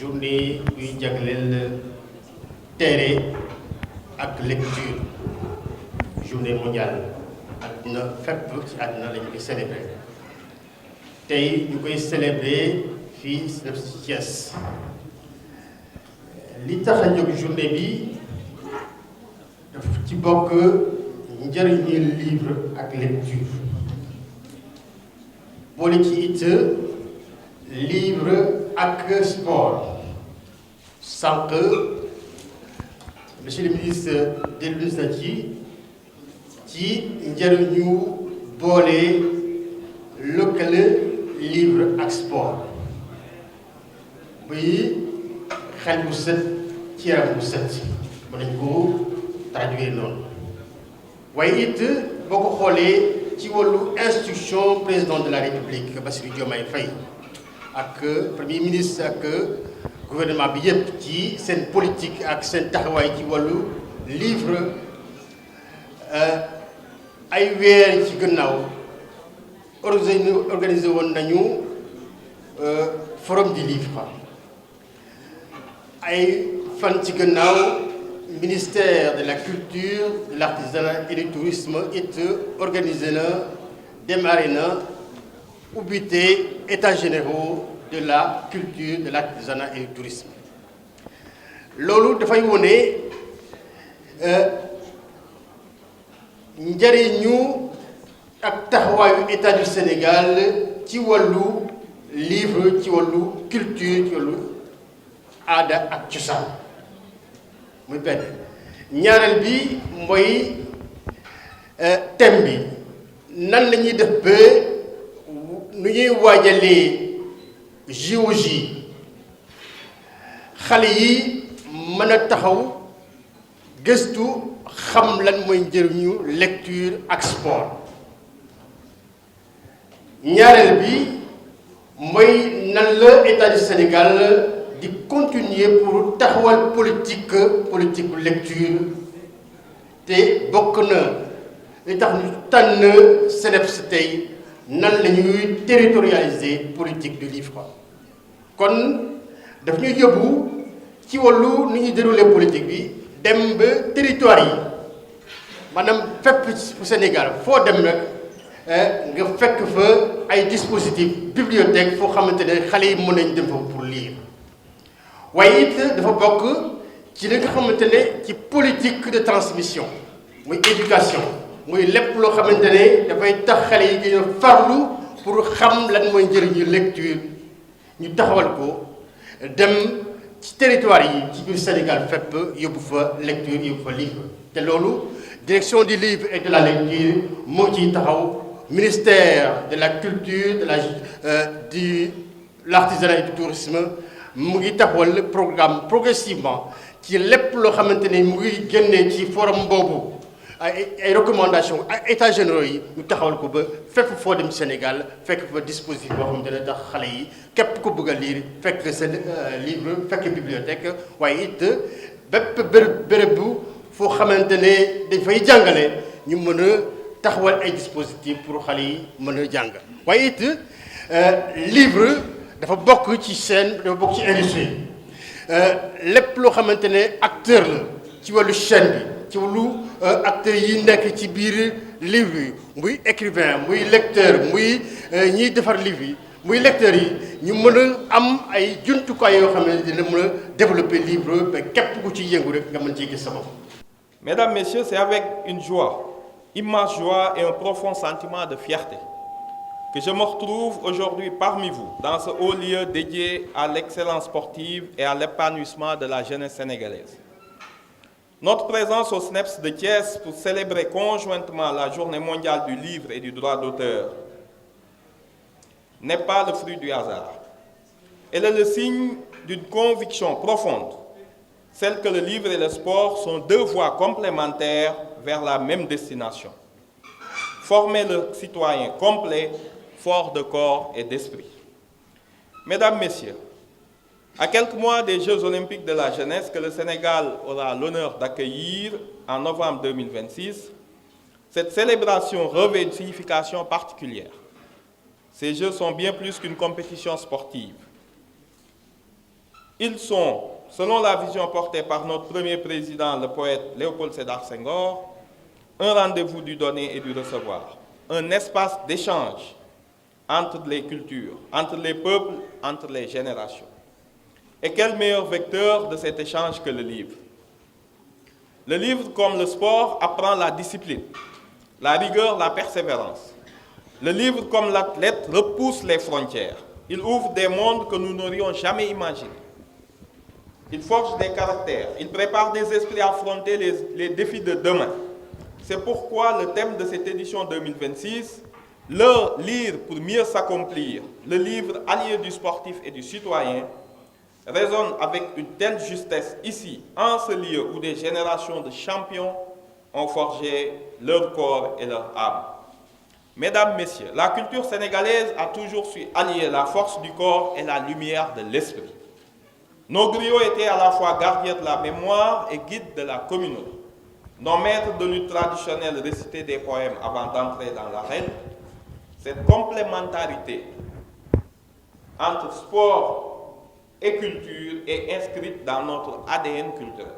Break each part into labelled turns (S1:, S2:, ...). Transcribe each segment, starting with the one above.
S1: journée buy jagleel téere ak lecture journée mondiale àdduna fépp ci àdduna lañu koy célébrer tey ñu koy célébrer fii ci Thiès li tax a jóg journée bi daf ci bokk njëriñu livre ak lecture boole ci it livre ak sport sànq monsieur le ministre dellu na ci njëriñu boole lëkkale livre ak sport buy xel bu set ci yaram bu set mën nañ ko traduire noonu waaye it boo ko xoolee ci wàllu instruction président de la république Bassirou Diomaye Faye ak premier ministre ak gouvernement bi yëpp ci seen politique ak seen taxawaay ci wàllu livre ay weer ci gannaaw organisé woon nañu forum du livre ay fan ci gannaaw ministère de la culture de l'artisanat et du tourisme it organisé na démarré na ubbite états généraux de la culture de l'artisanat et du tourisme loolu dafay wone njëriñu ak taxawaayu état du Sénégal ci wàllu livre ci wàllu culture ci wàllu aada ak cosaan muy benn ñaareel bi mooy thème bi nan la ñuy def ba nu ñuy waajalee JOJ xale yi mën a taxaw gëstu xam lan mooy njëriñu lecture ak sport ñaareel bi mooy nan la état du Sénégal di continuer pour taxawal politique lecture te bokk na li tax ñu tànn CNEPS tey nan la ñuy territorialiser politique du livre kon daf ñuy yóbbu ci wàllu ni ñuy dérouler politique bi dem ba territoire yi maanaam fépp fu Sénégal foo dem nag nga fekk fa ay dispositifs bibliothèque foo xamante ne xale yi mën nañ dem fa pour lire waaye it dafa bokk ci li nga xamante ne ci politique de transmission muy éducation muy lépp loo xamante ne dafay tax xale yi gën a farlu pour xam lan mooy njëriñu lecture ñu taxawal ko dem ci territoire yi ci biir Sénégal fépp yóbbu fa lecture yóbbu fa livre te loolu direction du livre et de la lecture moo ciy taxaw ministère de la culture de l'artisanat et du tourisme mu ngi taxawal programme progressivement ci lépp loo xamante ne mu ngi génnee ci forum boobu ay recommandations ay états généraux yi ñu taxawal ko ba fépp foo dem Sénégal fekk fa dispositif boo xamante ne tax xale yi képp ko bëgg a lire fekk sa livre fekk bibliothèque waaye it bépp béréb bu foo xamante ne dañ fay jàngale ñu mën a taxawal ay dispositifs pour xale yi mën a jàng waaye it livre dafa bokk ci scène dafa bokk ci industrie lépp loo xamante ne acteur la ci wàllu chaîne bi ci wàllu acteurs yi nekk ci biir livre yi muy écrivain muy lecteur muy ñiy defar livre yi muy lecteurs yi ñu mën a am ay jumtukaay yoo xam ne dina mën a développer livre ba képp ku ci yëngu rek nga mën ciy gis sa bopp.
S2: Mesdames, Messieurs, c'est avec une joie, immense joie et un profond sentiment de fierté que je me retrouve aujourd'hui parmi vous dans ce haut lieu dédié à l'excellence sportive et à l'épanouissement de la jeunesse sénégalaise. Notre présence au CNEPS de Thiès pour célébrer conjointement la Journée mondiale du livre et du droit d'auteur n'est pas le fruit du hasard. Elle est le signe d'une conviction profonde, celle que le livre et le sport sont deux voies complémentaires vers la même destination. Former le citoyen complet, fort de corps et d'esprit. Mesdames, Messieurs, à quelques mois des Jeux olympiques de la jeunesse que le Sénégal aura l'honneur d'accueillir en novembre 2026, cette célébration revêt une signification particulière. Ces Jeux sont bien plus qu'une compétition sportive. Ils sont, selon la vision portée par notre premier président, le poète Léopold Sédar Senghor, un rendez-vous du donner et du recevoir, un espace d'échange entre les cultures, entre les peuples, entre les générations. Et quel meilleur vecteur de cet échange que le livre? Le livre, comme le sport, apprend la discipline, la rigueur, la persévérance. Le livre, comme l'athlète, repousse les frontières. Il ouvre des mondes que nous n'aurions jamais imaginés. Il forge des caractères, il prépare des esprits à affronter les défis de demain. C'est pourquoi le thème de cette édition 2026, le lire pour mieux s'accomplir, le livre allié du sportif et du citoyen, résonne avec une telle justesse ici, en ce lieu où des générations de champions ont forgé leur corps et leur âme. Mesdames, Messieurs, la culture sénégalaise a toujours su allier la force du corps et la lumière de l'esprit. Nos griots étaient à la fois gardiens de la mémoire et guides de la communauté. Nos maîtres de lutte traditionnels récitaient des poèmes avant d'entrer dans l'arène. Cette complémentarité entre sport et culture est inscrite dans notre ADN culturel.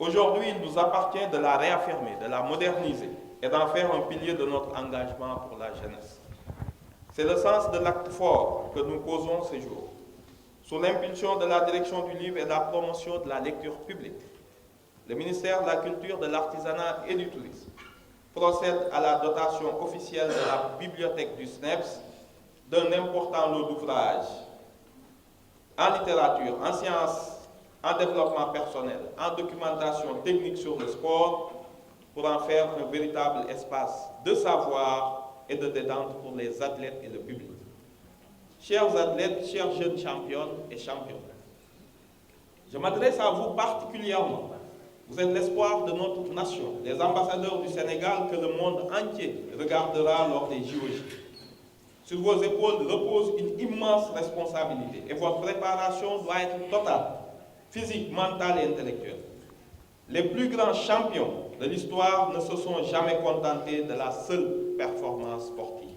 S2: Aujourd'hui, il nous appartient de la réaffirmer, de la moderniser et d'en faire un pilier de notre engagement pour la jeunesse. C'est le sens de l'acte fort que nous posons ces jours, sous l'impulsion de la direction du livre et de la promotion de la lecture publique. Le ministère de la Culture, de l'Artisanat et du Tourisme procède à la dotation officielle de la bibliothèque du SNEPS d'un important lot d'ouvrages en littérature, en sciences, en développement personnel, en documentation technique sur le sport, pour en faire un véritable espace de savoir et de détente pour les athlètes et le public. Chers athlètes, chers jeunes championnes et champions, je m'adresse à vous particulièrement. Vous êtes l'espoir de notre nation, les ambassadeurs du Sénégal que le monde entier regardera lors des JOJ. Sur vos épaules repose une immense responsabilité et votre préparation doit être totale, physique, mentale et intellectuelle. Les plus grands champions de l'histoire ne se sont jamais contentés de la seule performance sportive.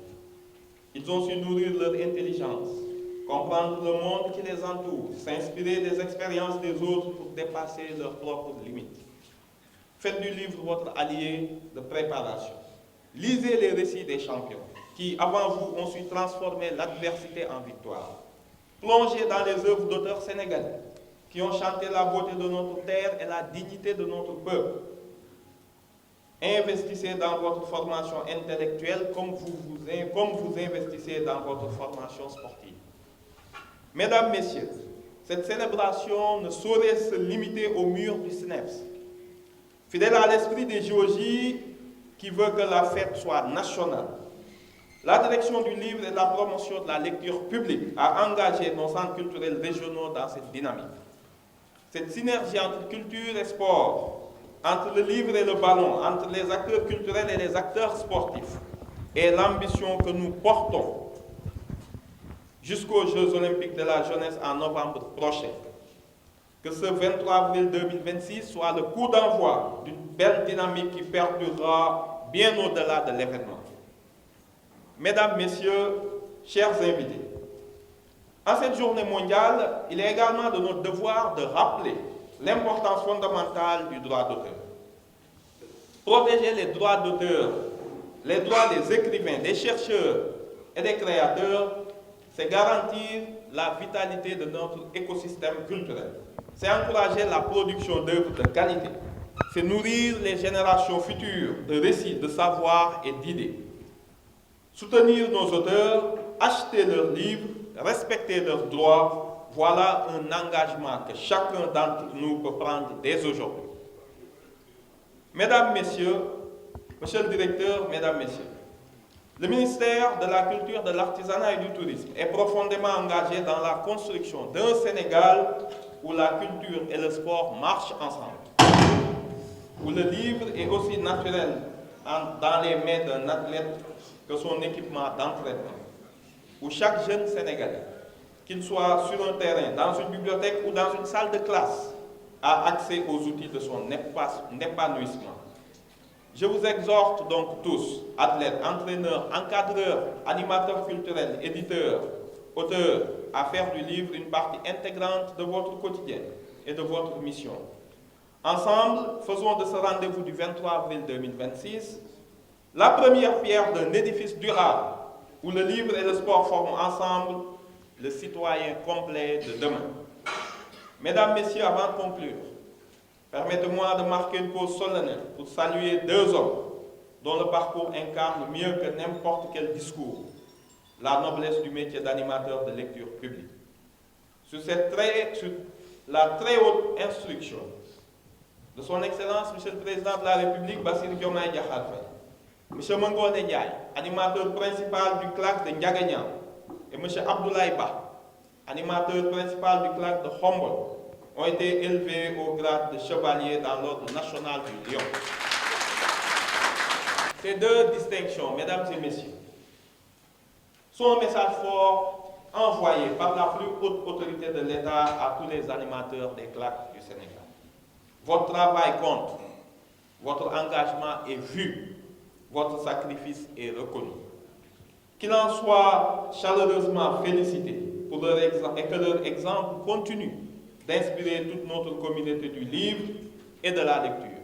S2: Ils ont su nourrir leur intelligence, comprendre le monde qui les entoure, s'inspirer des expériences des autres pour dépasser leurs propres limites. Faites du livre votre allié de préparation. Lisez les récits des champions qui, avant vous, ont su transformer l'adversité en victoire. Plongez dans les œuvres d'auteurs sénégalais qui ont chanté la beauté de notre terre et la dignité de notre peuple. Investissez dans votre formation intellectuelle comme vous investissez dans votre formation sportive. Mesdames, Messieurs, cette célébration ne saurait se limiter au mur du SNEPS. Fidèle à l'esprit des JOJ qui veut que la fête soit nationale, la direction du livre et de la promotion de la lecture publique a engagé nos centres culturels régionaux dans cette dynamique. Cette synergie entre culture et sport, entre le livre et le ballon, entre les acteurs culturels et les acteurs sportifs, est l'ambition que nous portons jusqu'aux Jeux olympiques de la jeunesse en novembre prochain. Que ce 23 avril 2026 soit le coup d'envoi d'une belle dynamique qui perdurera bien au-delà de l'événement. Mesdames, Messieurs, chers invités, en cette journée mondiale, il est également de notre devoir de rappeler l'importance fondamentale du droit d'auteur. Protéger les droits d'auteur, les droits des écrivains, des chercheurs et des créateurs, c'est garantir la vitalité de notre écosystème culturel. C'est encourager la production d'œuvres de qualité. C'est nourrir les générations futures de récits, de savoirs et d'idées. Soutenir nos auteurs, acheter leurs livres, respecter leurs droits, voilà un engagement que chacun d'entre nous peut prendre dès aujourd'hui. Mesdames, Messieurs, Monsieur le Directeur, Mesdames, Messieurs, le ministère de la Culture, de l'Artisanat et du Tourisme est profondément engagé dans la construction d'un Sénégal où la culture et le sport marchent ensemble, où le livre est aussi naturel dans les mains d'un athlète que son équipement d'entraînement, où chaque jeune Sénégalais, qu'il soit sur un terrain, dans une bibliothèque ou dans une salle de classe, a accès aux outils de son épanouissement. Je vous exhorte donc tous, athlètes, entraîneurs, encadreurs, animateurs culturels, éditeurs, auteurs, à faire du livre une partie intégrante de votre quotidien et de votre mission. Ensemble, faisons de ce rendez-vous du 23 avril 2026 la première pierre d'un édifice durable où le livre et le sport forment ensemble le citoyen complet de demain. Mesdames, Messieurs, avant de conclure, permettez-moi de marquer une pause solennelle pour saluer deux hommes dont le parcours incarne mieux que n'importe quel discours la noblesse du métier d'animateur de lecture publique. Sur la très haute instruction de son Excellence, Monsieur le Président de la République, Bassirou Diomaye Diakhar Faye, Monsieur Mangone Ndiaye, animateur principal du CLAC de Ndiaganiao, et Monsieur Abdoulaye Ba, animateur principal du CLAC de Khombole, ont été élevés au grade de chevalier dans l'ordre national du Lion. Ces deux distinctions, mesdames et messieurs, sont un message fort envoyé par la plus haute autorité de l'État à tous les animateurs des CLAC du Sénégal. Votre travail compte, votre engagement est vu, votre sacrifice est reconnu. Qu'il en soit chaleureusement félicité pour leur exemple, et que leur exemple continue d'inspirer toute notre communauté du livre et de la lecture.